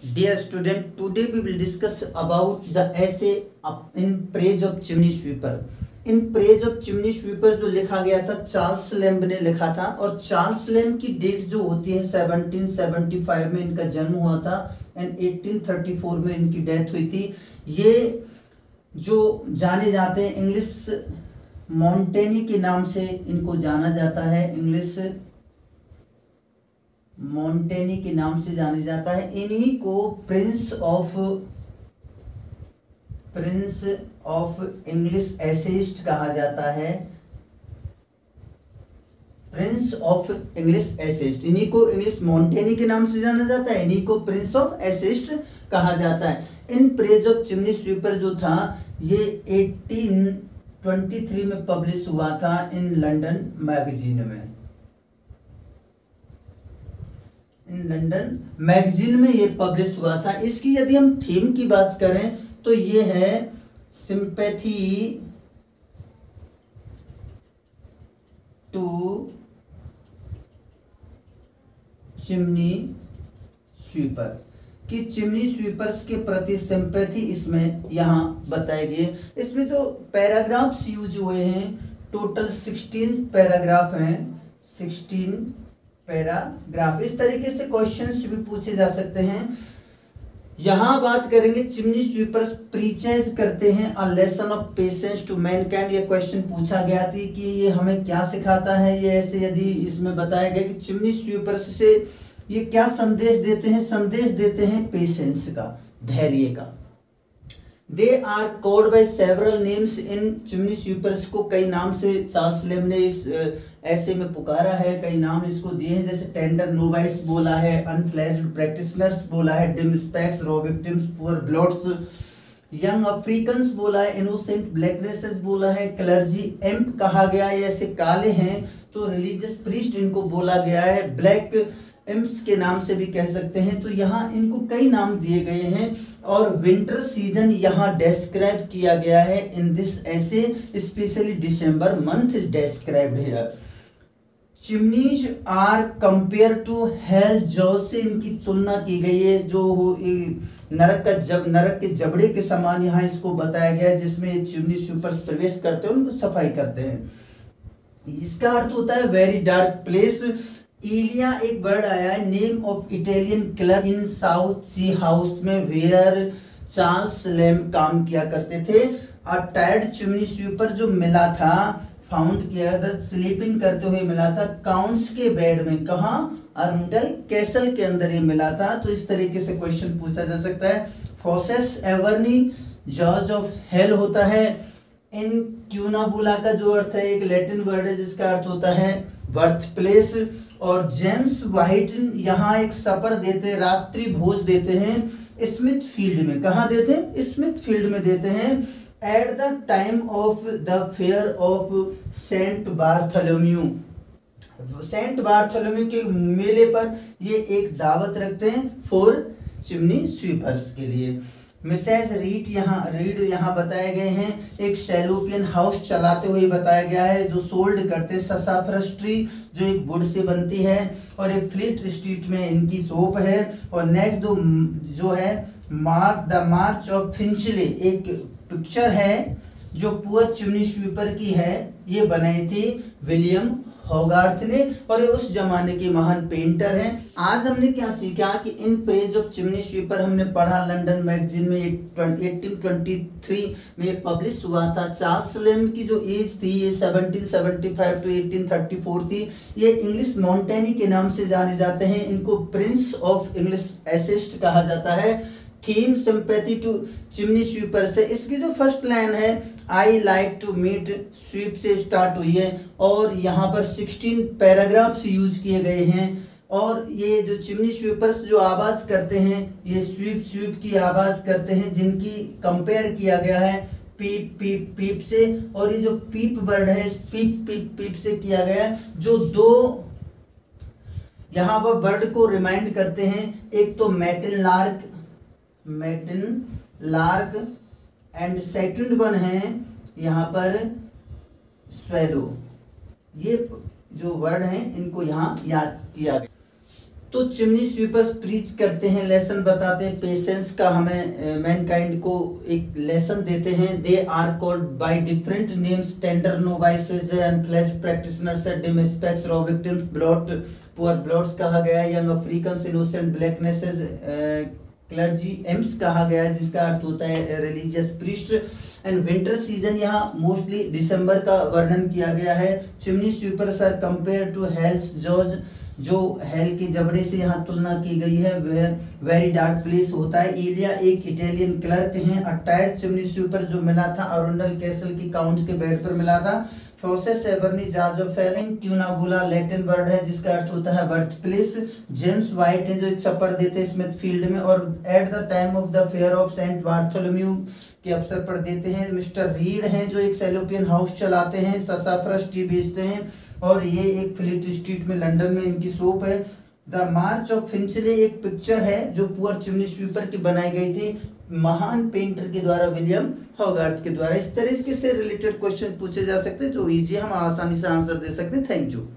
Dear student, today we will discuss about the essay in praise of chimney sweeper. In praise of chimney sweeper जो लिखा गया था Charles lamb ने लिखा था, और चार्ल्स लैम्ब की डेट जो होती है 1775 में इनका जन्म हुआ था एंड 1834 में इनकी डेथ हुई थी। ये जो जाने जाते हैं इंग्लिश मॉन्टेनी के नाम से इनको जाना जाता है, इंग्लिश मॉन्टेनी के नाम से जाने जाता है। इन्हीं को प्रिंस ऑफ इंग्लिश एसेइस्ट कहा जाता है, प्रिंस ऑफ इंग्लिश एसेइस्ट। इन्हीं को इंग्लिश मॉन्टेनी के नाम से जाना जाता है, इन्हीं को प्रिंस ऑफ एसेइस्ट कहा जाता है। In praise of chimney sweeper जो था ये 1823 में पब्लिश हुआ था इन लंदन मैगजीन में। इन लंदन मैगजीन में ये पब्लिश हुआ था। इसकी यदि हम थीम की बात करें तो ये है सिंपैथी टू चिमनी स्वीपर, कि चिमनी स्वीपर्स के प्रति सिंपैथी इसमें यहाँ बताए गए। इसमें जो पैराग्राफ्स यूज हुए हैं टोटल 16 पैराग्राफ हैं, 16 पैराग्राफ। इस तरीके से क्वेश्चंस भी पूछे जा सकते हैं। यहाँ बात करेंगे चिमनी स्वीपर्स प्रीचेज करते हैं a lesson of patience to mankind. ये क्वेश्चन पूछा गया थी कि ये हमें क्या सिखाता है। ये ऐसे यदि इसमें बताया गया कि चिमनी स्वीपर्स से ये क्या संदेश देते हैं, संदेश देते हैं पेशेंस का, धैर्य का। They are called by several names. इन चिमनी स्वीपर्स को कई नाम से चार्ल्स लैम्ब ने इस ऐसे में पुकारा है, कई नाम इसको दिए हैं, जैसे टेंडर नोवाइस बोला है, अनफ्लैश्ड प्रैक्टिशनर्स बोला है, dim specks, raw victims, poor bloods, young Africans बोला है, इनोसेंट ब्लैकनेसेस बोला है, क्लर्जी एम्प कहा गया है, ऐसे काले हैं तो रिलीजियस प्रीस्ट इनको बोला गया है, ब्लैक एम्प्स के नाम से भी कह सकते हैं। तो यहाँ इनको कई नाम दिए गए हैं और विंटर सीजन यहाँ डिस्क्राइब किया गया है in this essay, especially December month is described here. Chimneys are compare to hell jaws से इनकी तुलना की गई है, जो नरक के जबड़े के समान यहाँ इसको बताया गया है, जिसमें चिमनी स्वीपर्स प्रवेश करते हैं, उनको सफाई करते हैं। इसका अर्थ होता है वेरी डार्क प्लेस। इलिया एक वर्ड आया है, name of Italian club in South Sea House में वेयर चार्ल्स लैम्ब काम किया करते थे। अ टायर्ड चिमनी स्वीपर जो मिला था, फाउंड किया था, स्लीपिंग करते हुए मिला था काउंट्स के बेड में, कहाँ, अरुंडल कैसल के अंदर ये मिला था। तो इस तरीके से क्वेश्चन पूछा जा सकता है। फोसेस एवर्नी जज ऑफ हेल होता है। इन क्यूनाबुला का जो अर्थ है एक लैटिन वर्ड है जिसका अर्थ होता है बर्थ प्लेस। और जेम्स वाइट यहाँ एक सपर देते हैं, रात्रि भोज देते हैं स्मिथ फील्ड में। कहाँ देते हैं? स्मिथ फील्ड में देते हैं। At the time of the fair of Saint Bartholomew, Saint Bartholomew के मेले पर ये एक दावत रखते हैं फॉर चिमनी स्वीपर्स के लिए। मिसेस रीड यहाँ बताए गए हैं, एक शैलोपियन हाउस चलाते हुए बताया गया है जो सोल्ड करते ससाफ्रस्ट्री जो एक वुड से बनती है, और एक फ्लीट स्ट्रीट में इनकी शॉप है। और नेक्स्ट जो है द मार्च ऑफ फिंचले, एक पिक्चर है जो पुअर चिमनी स्वीपर की है, ये बनाई थी विलियम होगार्थ ने, और ये उस जमाने के महान पेंटर हैं। आज हमने क्या सीखा कि in praise of chimney sweeper हमने पढ़ा लंदन मैगजीन में 1823 में पब्लिश हुआ था। चार्ल्स लैम्ब की जो एज थी ये 1775 टू 1834 थी। ये इंग्लिश मॉन्टेनी के नाम से जाने जाते हैं, इनको प्रिंस ऑफ इंग्लिश एसेइस्ट कहा जाता है। Theme sympathy to chimney sweeper से इसकी जो फर्स्ट लाइन है I like to meet sweep से स्टार्ट हुई है, और यहाँ पर 16 पैराग्राफ्स यूज किए गए हैं। और ये जो चिमनी स्वीपर्स जो आवाज़ करते हैं ये स्वीप की आवाज़ करते हैं, जिनकी कंपेयर किया गया है पीप पीप पीप से। और ये जो पीप वर्ड है पीप पीप पीप से किया गया है, जो दो यहाँ पर बर्ड को रिमाइंड करते हैं। एक तो मैटिन लार्क एंड सेकंड वन है यहाँ पर स्वेलो। ये जो वर्ड हैं इनको यहाँ याद किया गया। तो चिमनी स्वीपर्स प्रीच करते हैं, लेसन बताते हैं पेशेंस का, हमें मैनकाइंड को एक लेसन देते हैं। They are called by different names, tender novices, unfledged practitioners, dim specks, raw victims, blot poor blots कहा गया है, young African innocent blacknesses, clergy alms कहा गया है जिसका अर्थ होता है religious priest. And winter season यहाँ मोस्टली दिसंबर का वर्णन किया गया है। Chimney sweepers are compare to hell's जॉर्ज, जो हेल के जबड़े से यहाँ तुलना की गई है, वह वेरी डार्क प्लेस होता है। एलिया एक इटालियन क्लर्क हैं। अटायर चिमनी स्वीपर जो मिला था अरुंडल कैसल की काउंट के बेड पर मिला था। फोसेस एवर्नी जाजोफेलिन ट्यूनाबुला लैटिन वर्ड है जिसका अर्थ होता है बर्थ प्लेस। जेम्स वाइट है जो एक सफर देते हैं स्मिथ फील्ड में, और at the time of the fair of Saint Bartholomew के अवसर पर देते हैं। मिस्टर रीड हैं जो एक सेलोपियन हाउस चलाते हैं, ससाफ्रस टी बेचते हैं, और ये एक फ्लीट स्ट्रीट में लंदन में इनकी शॉप है। द मार्च ऑफ फिंचले एक पिक्चर है जो पुअर चिमनी स्वीपर की बनाई गई थी महान पेंटर के द्वारा, विलियम हॉगार्थ के द्वारा। इस तरीके से रिलेटेड क्वेश्चन पूछे जा सकते हैं जो इजी हम आसानी से आंसर दे सकते हैं। Thank you.